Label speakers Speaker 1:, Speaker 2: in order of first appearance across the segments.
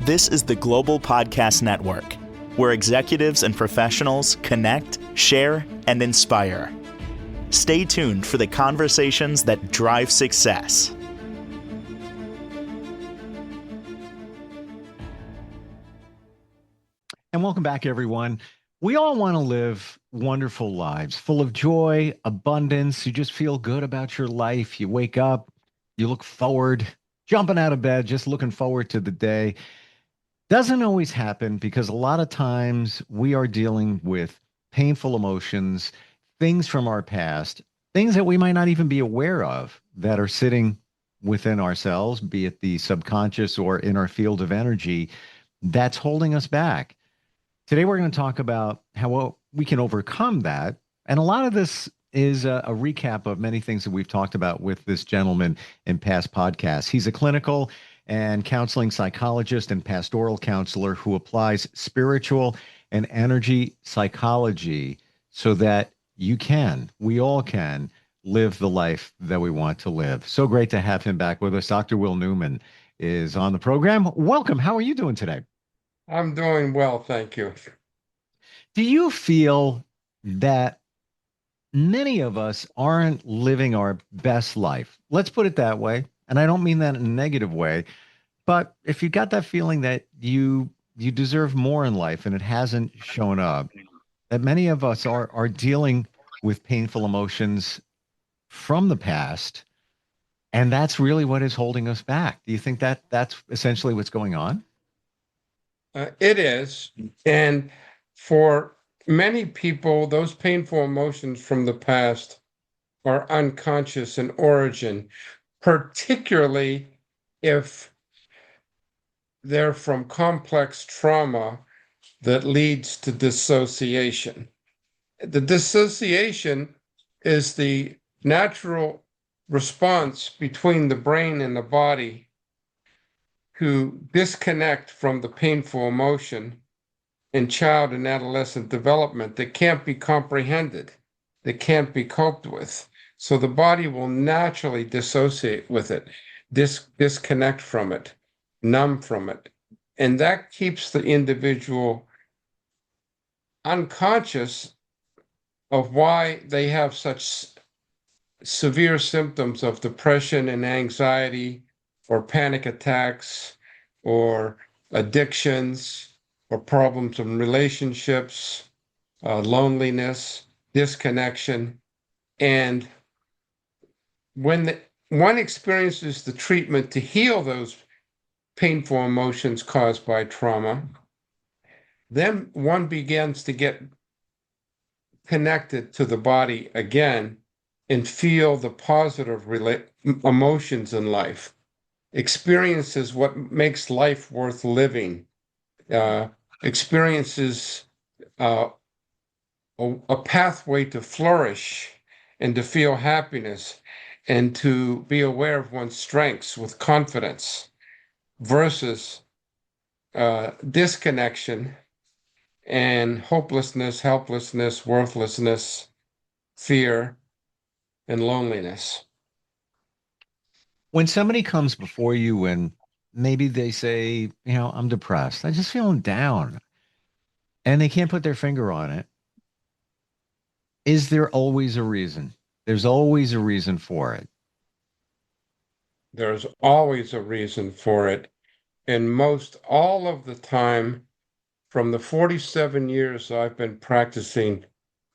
Speaker 1: This is the Global Podcast Network, where executives and professionals connect, share, and inspire. Stay tuned for the conversations that drive success.
Speaker 2: And welcome back, everyone. We all want to live wonderful lives, full of joy, abundance. You just feel good about your life. You wake up, you look forward, jumping out of bed, just looking forward to the day. Doesn't always happen because a lot of times we are dealing with painful emotions, things from our past, things that we might not even be aware of that are sitting within ourselves, be it the subconscious or in our field of energy, that's holding us back. Today, we're going to talk about how we can overcome that. And a lot of this is a recap of many things that we've talked about with this gentleman in past podcasts. He's a clinical and counseling psychologist and pastoral counselor who applies spiritual and energy psychology so that we all can live the life that we want to live. So great to have him back with us. Dr. Will Newman is on the program. Welcome. How are you doing today?
Speaker 3: I'm doing well, thank you.
Speaker 2: Do you feel that many of us aren't living our best life? Let's put it that way. And I don't mean that in a negative way, but if you got that feeling that you deserve more in life and it hasn't shown up, that many of us are dealing with painful emotions from the past, and that's really what is holding us back. Do you think that that's essentially what's going on?
Speaker 3: It is. And for many people, those painful emotions from the past are unconscious in origin, particularly if they're from complex trauma that leads to dissociation. The dissociation is the natural response between the brain and the body to disconnect from the painful emotion in child and adolescent development that can't be comprehended, that can't be coped with. So the body will naturally dissociate with it, disconnect from it, numb from it. And that keeps the individual unconscious of why they have such severe symptoms of depression and anxiety, or panic attacks, or addictions, or problems in relationships, loneliness, disconnection. And when one experiences the treatment to heal those painful emotions caused by trauma, then one begins to get connected to the body again and feel the positive emotions in life, experiences what makes life worth living, experiences a pathway to flourish and to feel happiness and to be aware of one's strengths with confidence versus disconnection and hopelessness, helplessness, worthlessness, fear, and loneliness.
Speaker 2: When somebody comes before you and maybe they say, I'm depressed, I'm just feeling down, and they can't put their finger on it, is there always a reason? There's always a reason for it.
Speaker 3: There's always a reason for it. And most all of the time, from the 47 years I've been practicing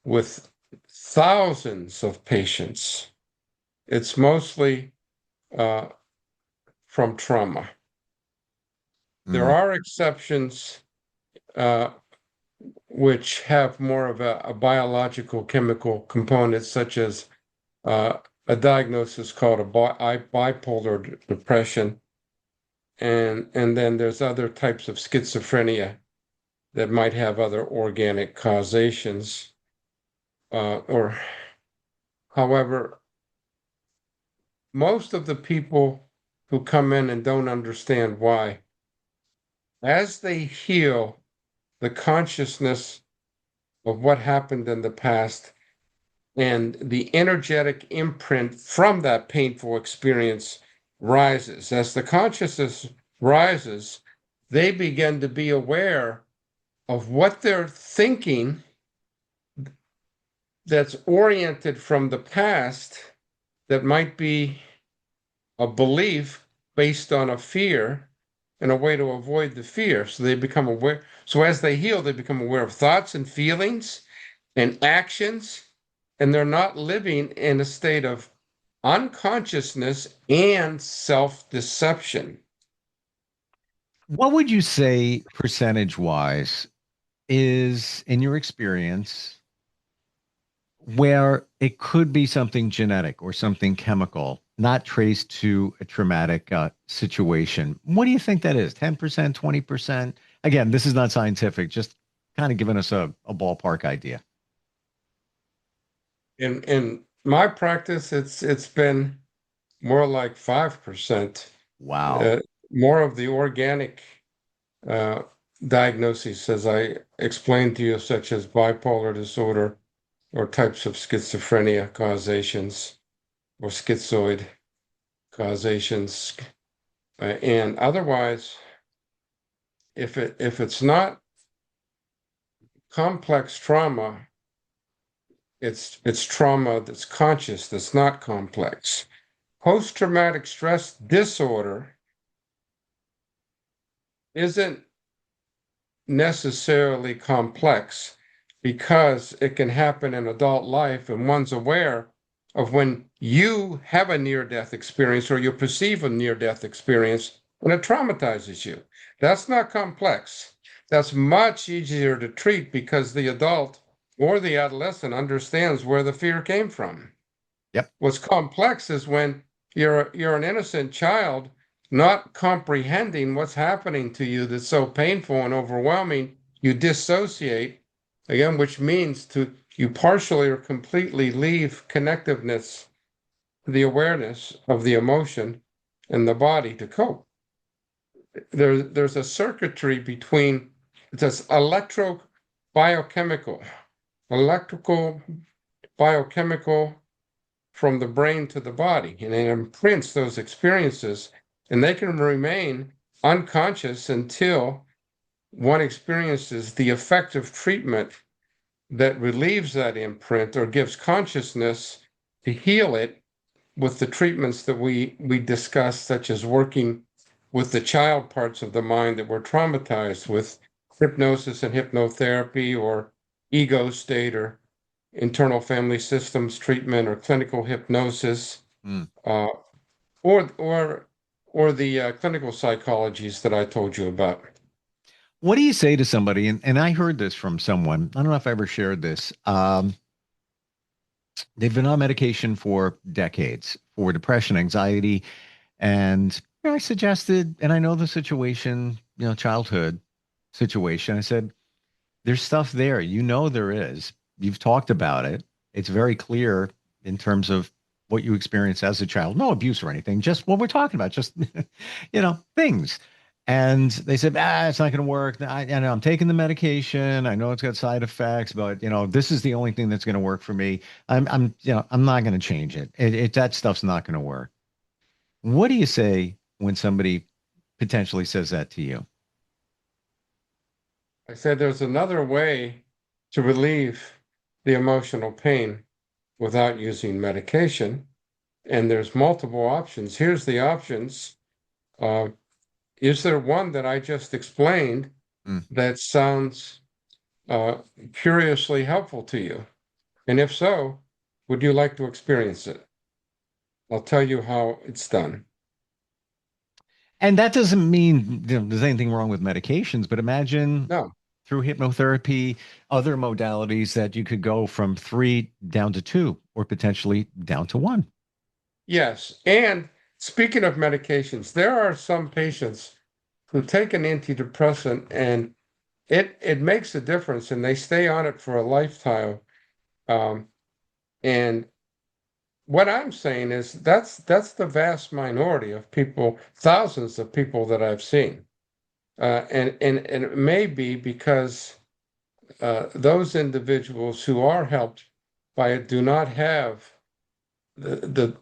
Speaker 3: with thousands of patients, it's mostly from trauma. There are exceptions which have more of a biological chemical component, such as a diagnosis called bipolar depression. And then there's other types of schizophrenia that might have other organic causations. However, most of the people who come in and don't understand why, as they heal, the consciousness of what happened in the past and the energetic imprint from that painful experience rises. As the consciousness rises, they begin to be aware of what they're thinking that's oriented from the past that might be a belief based on a fear and a way to avoid the fear. So they become aware. So as they heal, they become aware of thoughts and feelings and actions, and they're not living in a state of unconsciousness and self-deception.
Speaker 2: What would you say percentage wise is, in your experience, where it could be something genetic or something chemical, not traced to a traumatic situation? What do you think that is? 10%, 20%? Again, this is not scientific, just kind of giving us a ballpark idea.
Speaker 3: In my practice, it's been more like 5%.
Speaker 2: Wow.
Speaker 3: Uh, More of the organic uh, diagnoses, as I explained to you, such as bipolar disorder or types of schizophrenia causations or schizoid causations. And otherwise, if it's not complex trauma, it's trauma that's conscious, that's not complex. Post-traumatic stress disorder isn't necessarily complex because it can happen in adult life and one's aware of when you have a near-death experience or you perceive a near-death experience and it traumatizes you. That's not complex. That's much easier to treat because the adult or the adolescent understands where the fear came from.
Speaker 2: Yep.
Speaker 3: What's complex is when you're an innocent child not comprehending what's happening to you that's so painful and overwhelming, you dissociate, again, which means you partially or completely leave connectiveness, the awareness of the emotion and the body to cope. There's a circuitry between, it's biochemical, electrical, biochemical from the brain to the body, and it imprints those experiences, and they can remain unconscious until one experiences the effective treatment that relieves that imprint or gives consciousness to heal it with the treatments that we discussed, such as working with the child parts of the mind that were traumatized with hypnosis and hypnotherapy or ego state or internal family systems treatment or clinical hypnosis,
Speaker 2: Mm.
Speaker 3: uh, or the clinical psychologies that I told you about.
Speaker 2: What do you say to somebody? And I heard this from someone. I don't know if I ever shared this. They've been on medication for decades for depression, anxiety, and I suggested, and I know the situation, childhood situation. I said, there's stuff there. There is. You've talked about it. It's very clear in terms of what you experienced as a child. No abuse or anything, just what we're talking about, just, things. And they said, it's not going to work. I know I'm taking the medication. I know it's got side effects, but this is the only thing that's going to work for me. I'm not going to change it. That stuff's not going to work. What do you say when somebody potentially says that to you?
Speaker 3: I said there's another way to relieve the emotional pain without using medication, and there's multiple options. Here's the options. Is there one that I just explained
Speaker 2: Mm.
Speaker 3: that sounds curiously helpful to you? And if so, would you like to experience it? I'll tell you how it's done.
Speaker 2: And that doesn't mean there's anything wrong with medications, but imagine
Speaker 3: No,
Speaker 2: through hypnotherapy, other modalities that you could go from 3 down to 2 or potentially down to 1.
Speaker 3: yes. And speaking of medications, there are some patients who take an antidepressant and it makes a difference and they stay on it for a lifetime. Um, and what I'm saying is that's the vast minority of people, thousands of people that I've seen. And it may be because those individuals who are helped by it do not have the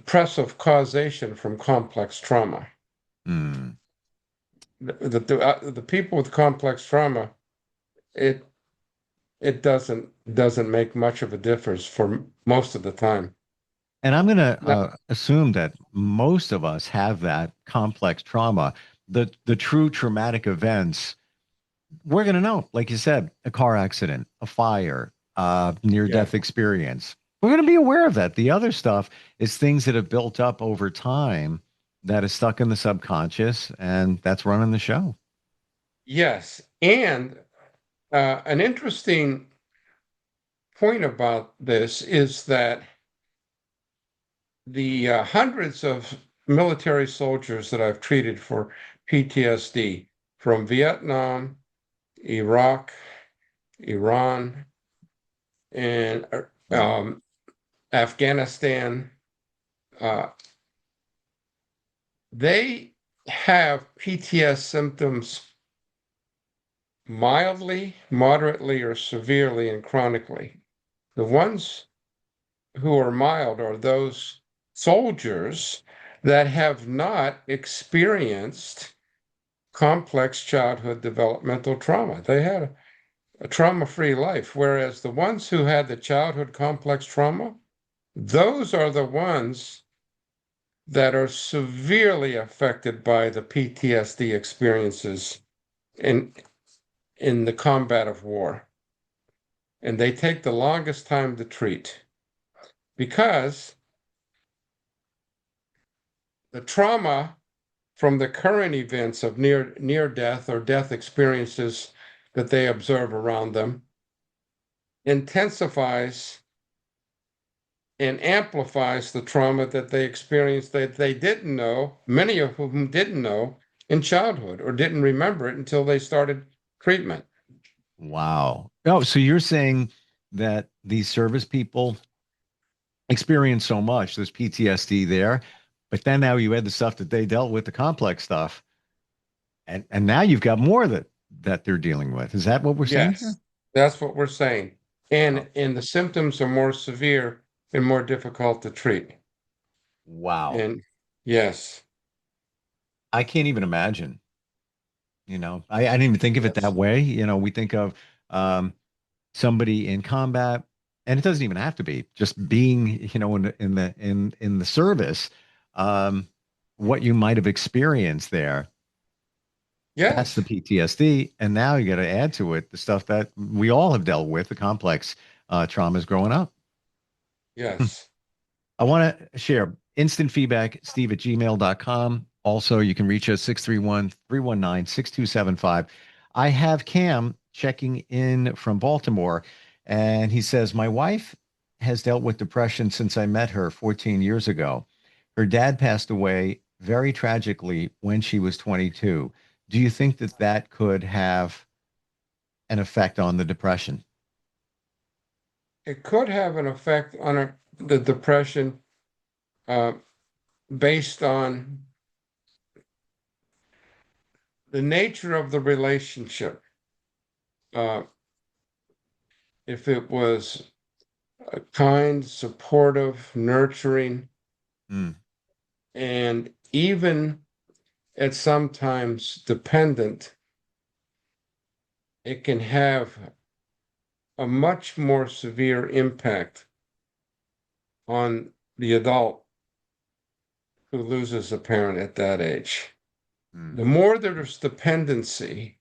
Speaker 3: press of causation from complex trauma.
Speaker 2: Mm.
Speaker 3: the people with complex trauma, it it doesn't make much of a difference for most of the time.
Speaker 2: And I'm going to
Speaker 3: Now,
Speaker 2: assume that most of us have that complex trauma. The true traumatic events, we're going to know, like you said, a car accident, a fire, near
Speaker 3: yeah,
Speaker 2: death experience. We're going to be aware of that. The other stuff is things that have built up over time that is stuck in the subconscious, and that's running the show.
Speaker 3: yes, and an interesting point about this is that the hundreds of military soldiers that I've treated for PTSD from Vietnam, Iraq, Iran, and Afghanistan, uh, they have PTS symptoms mildly, moderately, or severely and chronically. The ones who are mild are those soldiers that have not experienced complex childhood developmental trauma. They had a trauma-free life, whereas the ones who had the childhood complex trauma, those are the ones that are severely affected by the PTSD experiences in in the combat of war. And they take the longest time to treat because the trauma from the current events of near death or death experiences that they observe around them intensifies and amplifies the trauma that they experienced that they didn't know, many of whom didn't know in childhood or didn't remember it until they started treatment.
Speaker 2: Wow. Oh, so you're saying that these service people experience so much, there's PTSD there, but then now you add the stuff that they dealt with, the complex stuff, and now you've got more that they're dealing with. Is that what we're saying here?
Speaker 3: Yes, that's what we're saying.
Speaker 2: Oh,
Speaker 3: And the symptoms are more severe and more difficult to treat.
Speaker 2: wow.
Speaker 3: And yes,
Speaker 2: I can't even imagine. I didn't even think of it that
Speaker 3: yes,
Speaker 2: way. We think of um, somebody in combat, and it doesn't even have to be just being, in the service, um, what you might have experienced there. That's the
Speaker 3: yes,
Speaker 2: PTSD, and now you got to add to it the stuff that we all have dealt with, the complex traumas growing up.
Speaker 3: yes.
Speaker 2: I want to share instant feedback, steve@gmail.com. Also, you can reach us 631-319-6275. I have Cam checking in from Baltimore, and he says, my wife has dealt with depression since I met her 14 years ago. Her dad passed away very tragically when she was 22. Do you think that could have an effect on the depression?
Speaker 3: It could have an effect on the depression uh, based on the nature of the relationship. Uh, if it was kind, supportive, nurturing,
Speaker 2: Mm,
Speaker 3: and even at sometimes dependent, it can have a much more severe impact on the adult who loses a parent at that age.
Speaker 2: mm,
Speaker 3: The more there's dependency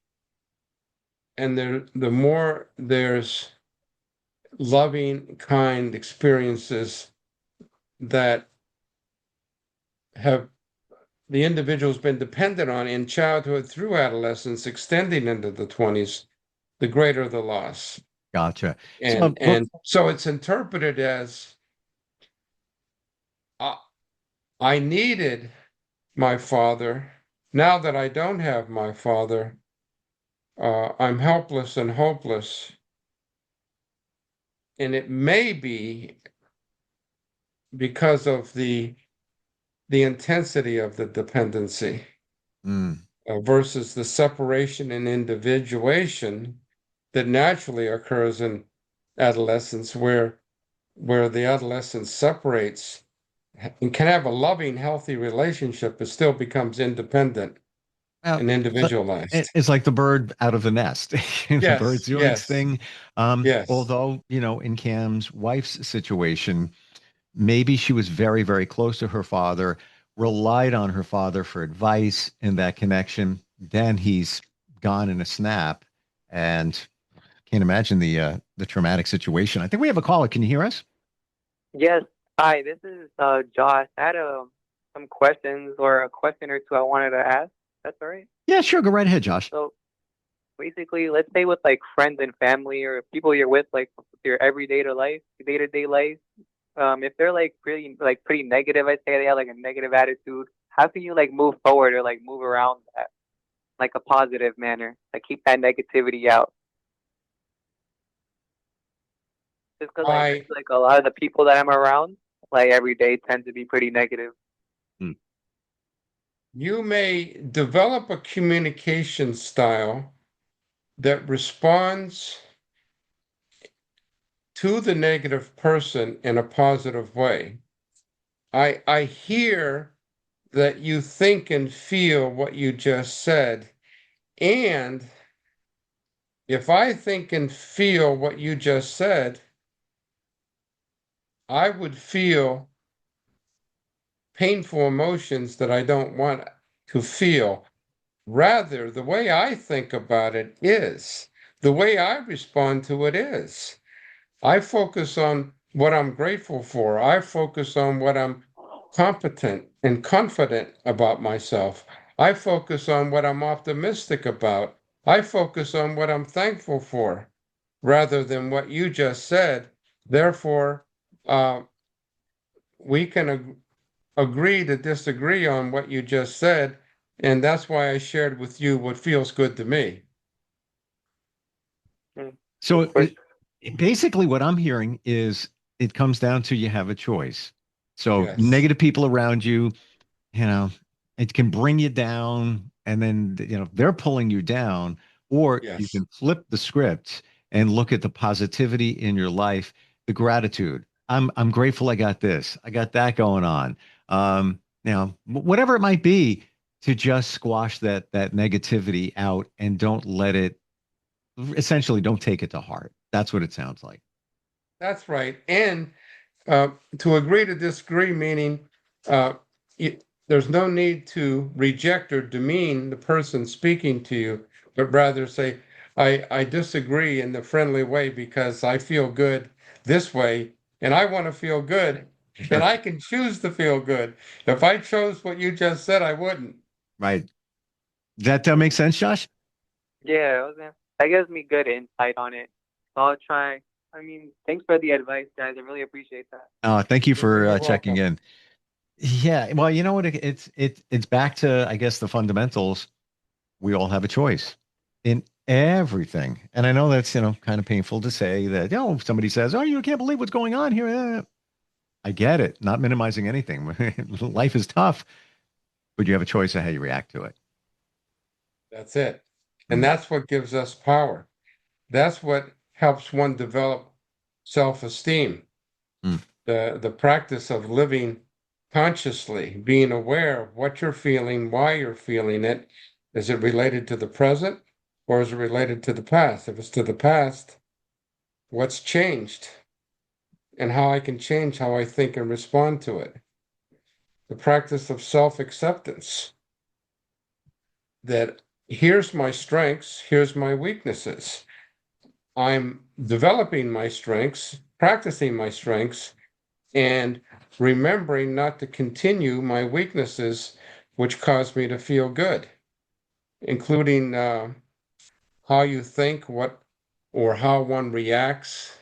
Speaker 3: and the more there's loving, kind experiences that have the individual's been dependent on in childhood through adolescence, extending into the 20s, the greater the loss.
Speaker 2: gotcha. So,
Speaker 3: And so it's interpreted as I, I needed my father. Now that I don't have my father, I'm helpless and hopeless. And it may be because of the intensity of the dependency
Speaker 2: mm,
Speaker 3: versus the separation and individuation that naturally occurs in adolescence, where the adolescent separates and can have a loving, healthy relationship, but still becomes independent
Speaker 2: Well,
Speaker 3: and individualized.
Speaker 2: it's like the bird out of the nest. The bird's
Speaker 3: Yes,
Speaker 2: doing its
Speaker 3: yes,
Speaker 2: thing.
Speaker 3: yes.
Speaker 2: Although, in Cam's wife's situation, maybe she was very, very close to her father, relied on her father for advice in that connection. Then he's gone in a snap, and can't imagine the traumatic situation. I think we have a caller. Can you hear us?
Speaker 4: Yes. Hi, this is Josh. I had some questions or a question or two I wanted to ask. That's all right.
Speaker 2: Yeah, sure. Go right ahead, Josh.
Speaker 4: So basically, let's say with like friends and family or people you're with, like your everyday to life, day-to-day life, if they're pretty negative, I say they have like a negative attitude. How can you like move forward or like move around that like a positive manner, like keep that negativity out? Just because I
Speaker 3: I
Speaker 4: feel like a lot of the people that I'm around, like every day, tend to be pretty negative.
Speaker 2: Hmm.
Speaker 3: You may develop a communication style that responds to the negative person in a positive way. I hear that you think and feel what you just said. And if I think and feel what you just said, I would feel painful emotions that I don't want to feel. Rather, the way I think about it is, the way I respond to it is. I focus on what I'm grateful for. I focus on what I'm competent and confident about myself. I focus on what I'm optimistic about. I focus on what I'm thankful for rather than what you just said. Therefore, uh, we can agree to disagree on what you just said. And that's why I shared with you what feels good to me.
Speaker 4: Mm,
Speaker 2: So
Speaker 4: of course.
Speaker 2: basically, what I'm hearing is it comes down to you have a choice. So
Speaker 3: Yes,
Speaker 2: negative people around you, you know, it can bring you down, and then they're pulling you down, or you
Speaker 3: yes.
Speaker 2: can flip the script and look at the positivity in your life, the gratitude. I'm grateful I got this, I got that going on. Whatever it might be, to just squash that negativity out and don't let it essentially don't take it to heart. That's what it sounds like.
Speaker 3: That's right. And uh, to agree to disagree, meaning uh, there's no need to reject or demean the person speaking to you, but rather say, I disagree in the friendly way because I feel good this way and I want to feel good and
Speaker 2: Sure.
Speaker 3: I can choose to feel good. If I chose what you just said, I wouldn't.
Speaker 2: Right. That makes
Speaker 4: Mm.
Speaker 2: sense, Josh?
Speaker 4: Yeah, that gives me good insight on it. So I'll try. I mean, thanks for the advice, guys. I really appreciate that.
Speaker 2: Thank you for
Speaker 3: You're
Speaker 2: checking
Speaker 3: welcome.
Speaker 2: in. Yeah, well, you know what? It's back to, I guess, the fundamentals. We all have a choice in everything, and I know that's kind of painful to say that. If somebody says, "Oh, you can't believe what's going on here," I get it. Not minimizing anything. Life is tough, but you have a choice of how you react to it.
Speaker 3: That's it. And
Speaker 2: Mm,
Speaker 3: that's what gives us power. That's what helps one develop self-esteem.
Speaker 2: mm,
Speaker 3: The practice of living consciously, being aware of what you're feeling, why you're feeling it. Is it related to the present or is it related to the past? If it's to the past, what's changed and how I can change how I think and respond to it. The practice of self-acceptance, that here's my strengths, here's my weaknesses. I'm developing my strengths, practicing my strengths, and remembering not to continue my weaknesses, which cause me to feel good, including how you think, what or how one reacts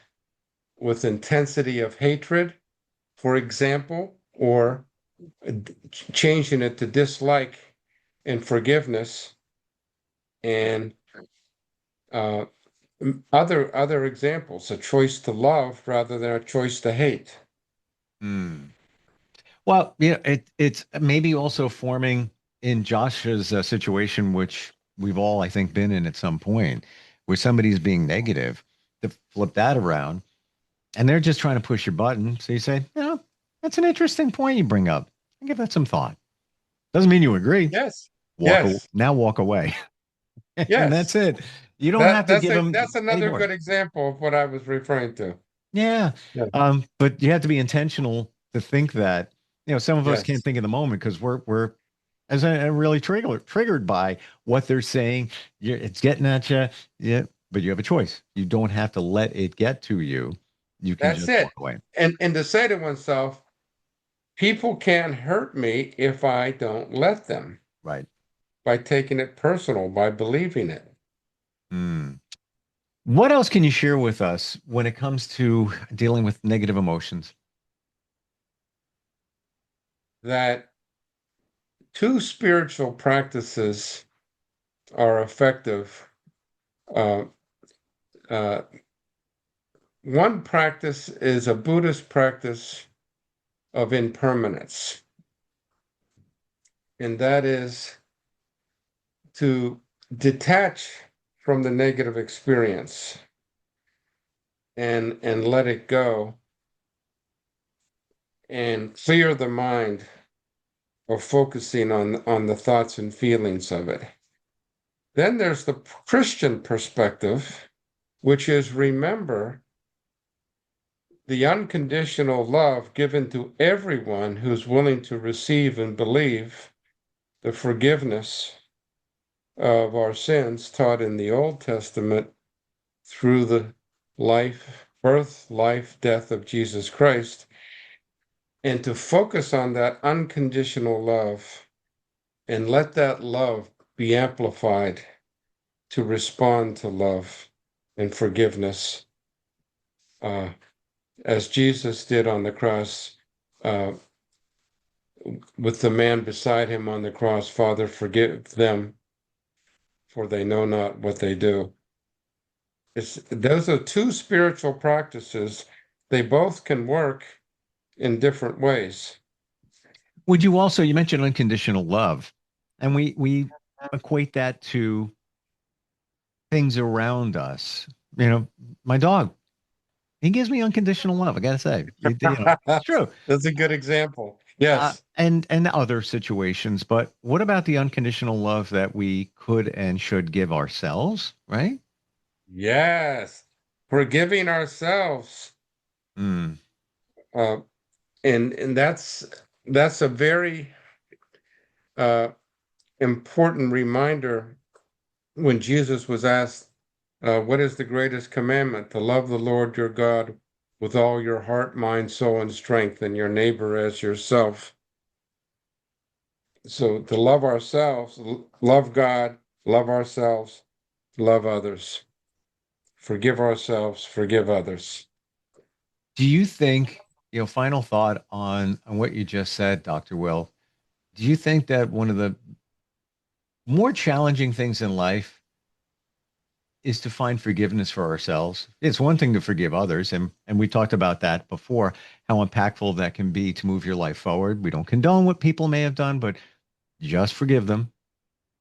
Speaker 3: with intensity of hatred, for example, or changing it to dislike and forgiveness, and uh, other examples, a choice to love rather than a choice to hate.
Speaker 2: mm. Well, yeah, it's maybe also forming in Josh's situation, which we've all, I think, been in at some point, where somebody's being negative, to flip that around, and they're just trying to push your button. So you say, that's an interesting point you bring up. I give that some thought. Doesn't mean you agree.
Speaker 3: Yes. Yes.
Speaker 2: Now walk away. And that's
Speaker 3: Yes.
Speaker 2: it. You don't have to give them
Speaker 3: That's
Speaker 2: any
Speaker 3: another
Speaker 2: more.
Speaker 3: good example of what I was referring to.
Speaker 2: Yeah.
Speaker 3: Yeah.
Speaker 2: But you have to be intentional to think that, some of us can't
Speaker 3: Yes.
Speaker 2: think in the moment because we're as I really triggered by what they're saying. It's getting at you. Yeah. But you have a choice. You don't have to let it get to you. You can
Speaker 3: That's
Speaker 2: just
Speaker 3: it.
Speaker 2: walk away.
Speaker 3: And to say to oneself, people can't hurt me if I don't let them,
Speaker 2: Right.
Speaker 3: by taking it personal, by believing it.
Speaker 2: Hmm. What else can you share with us when it comes to dealing with negative emotions?
Speaker 3: That two spiritual practices are effective. Uh, uh, one practice is a Buddhist practice of impermanence, and that is to detach from the negative experience and let it go and clear the mind of focusing on the thoughts and feelings of it. Then there's the Christian perspective, which is remember the unconditional love given to everyone who's willing to receive and believe the forgiveness of our sins taught in the Old Testament through the life, death of Jesus Christ, and to focus on that unconditional love and let that love be amplified to respond to love and forgiveness, uh, as Jesus did on the cross, uh, with the man beside him on the cross. Father, forgive them, for they know not what they do. Those are two spiritual practices. They both can work in different ways.
Speaker 2: Would you also, you mentioned unconditional love, and we equate that to things around us. My dog, he gives me unconditional love. I gotta say, it's true.
Speaker 3: That's a good example. Yes.
Speaker 2: And other situations, but what about the unconditional love that we could and should give ourselves, right?
Speaker 3: Yes. Forgiving ourselves.
Speaker 2: Mm,
Speaker 3: Uh, and that's a very uh, important reminder when Jesus was asked, what is the greatest commandment? To love the Lord your God with all your heart, mind, soul, and strength, and your neighbor as yourself. So to love ourselves, love God, love ourselves, love others, forgive ourselves, forgive others.
Speaker 2: do you think, final thought on what you just said, Dr. Will, do you think that one of the more challenging things in life is to find forgiveness for ourselves? It's one thing to forgive others, and we talked about that before, how impactful that can be to move your life forward. We don't condone what people may have done, but just forgive them.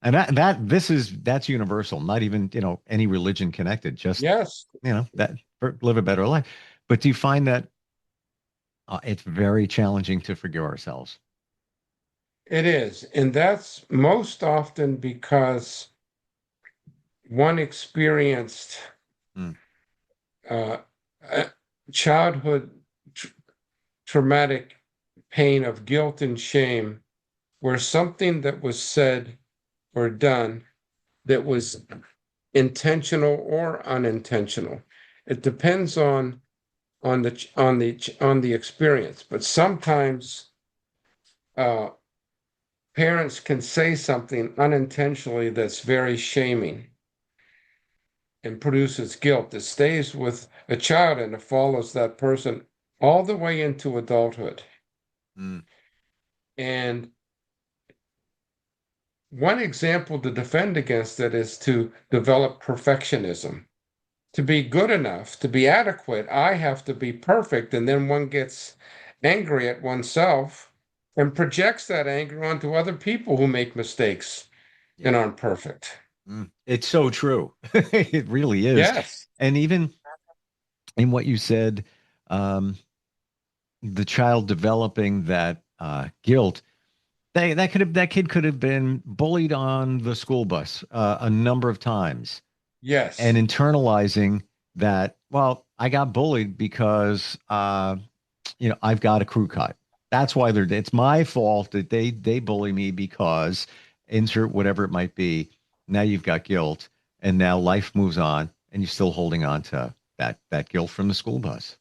Speaker 2: And that's universal, not even, any religion connected, just,
Speaker 3: Yes,
Speaker 2: that live a better life. But do you find that it's very challenging to forgive ourselves?
Speaker 3: it is. And that's most often because one experienced
Speaker 2: Mm,
Speaker 3: uh, childhood tr traumatic pain of guilt and shame, where something that was said or done that was intentional or unintentional. It depends on the experience, but sometimes uh, parents can say something unintentionally that's very shaming and produces guilt that stays with a child and it follows that person all the way into adulthood.
Speaker 2: mm,
Speaker 3: And one example to defend against it is to develop perfectionism. To be good enough, to be adequate, I have to be perfect. And then one gets angry at oneself and projects that anger onto other people who make mistakes and
Speaker 2: yeah.
Speaker 3: aren't perfect.
Speaker 2: It's so true. It really is.
Speaker 3: Yes.
Speaker 2: And even in what you said, um, the child developing that guilt, That kid could have been bullied on the school bus a number of times and
Speaker 3: Yes.
Speaker 2: internalizing that, well, I got bullied because I've got a crew cut. That's why it's my fault that they bully me because insert whatever it might be. Now you've got guilt, and now life moves on, and you're still holding on to that guilt from the school bus.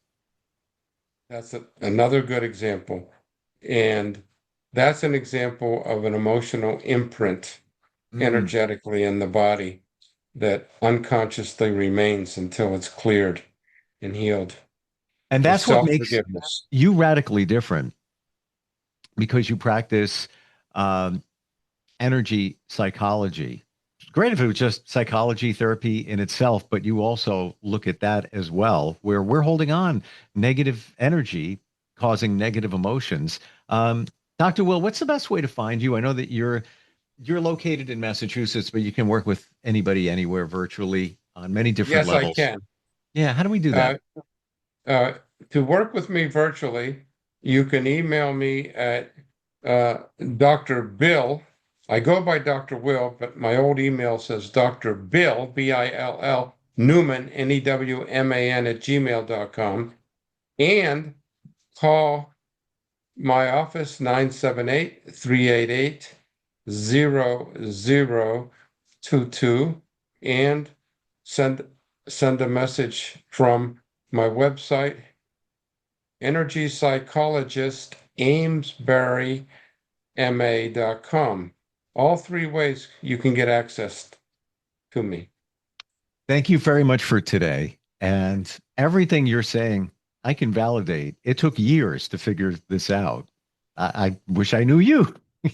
Speaker 3: That's another good example. And that's an example of an emotional imprint
Speaker 2: Mm.
Speaker 3: energetically in the body that unconsciously remains until it's cleared and healed.
Speaker 2: And
Speaker 3: So
Speaker 2: that's what makes
Speaker 3: self-forgiveness.
Speaker 2: you radically different because you practice um, energy psychology. Great if it was just psychology therapy in itself, but you also look at that as well, where we're holding on negative energy, causing negative emotions. Um, Dr. Will, what's the best way to find you? I know that you're located in Massachusetts, but you can work with anybody anywhere virtually on many different
Speaker 3: Yes, I
Speaker 2: levels.
Speaker 3: can.
Speaker 2: Yeah, how do we do
Speaker 3: Uh,
Speaker 2: that?
Speaker 3: uh, to work with me virtually, you can email me at Dr. Bill. I go by Dr. Will, but my old email says Dr. Bill, Bill, Newman, Newman at gmail.com. And call my office 978-388-0022 and send send a message from my website, Energy Psychologist amesburyma.com. All three ways you can get access to me.
Speaker 2: Thank you very much for today. And everything you're saying, I can validate. It took years to figure this out. I wish I knew you.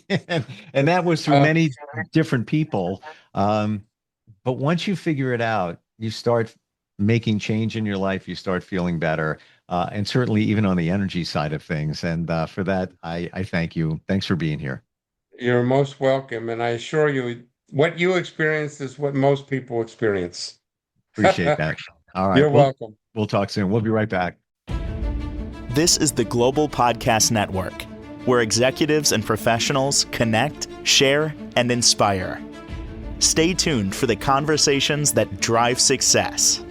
Speaker 2: And that was through
Speaker 3: Uh,
Speaker 2: many different people. But once you figure it out, you start making change in your life, you start feeling better. And certainly even on the energy side of things. And for that, I thank you. Thanks for being here.
Speaker 3: you're most welcome. And I assure you, what you experience is what most people experience.
Speaker 2: Appreciate that. All right.
Speaker 3: You're welcome.
Speaker 2: We'll talk soon. We'll be right back.
Speaker 1: This is the Global Podcast Network, where executives and professionals connect, share, and inspire. Stay tuned for the conversations that drive success.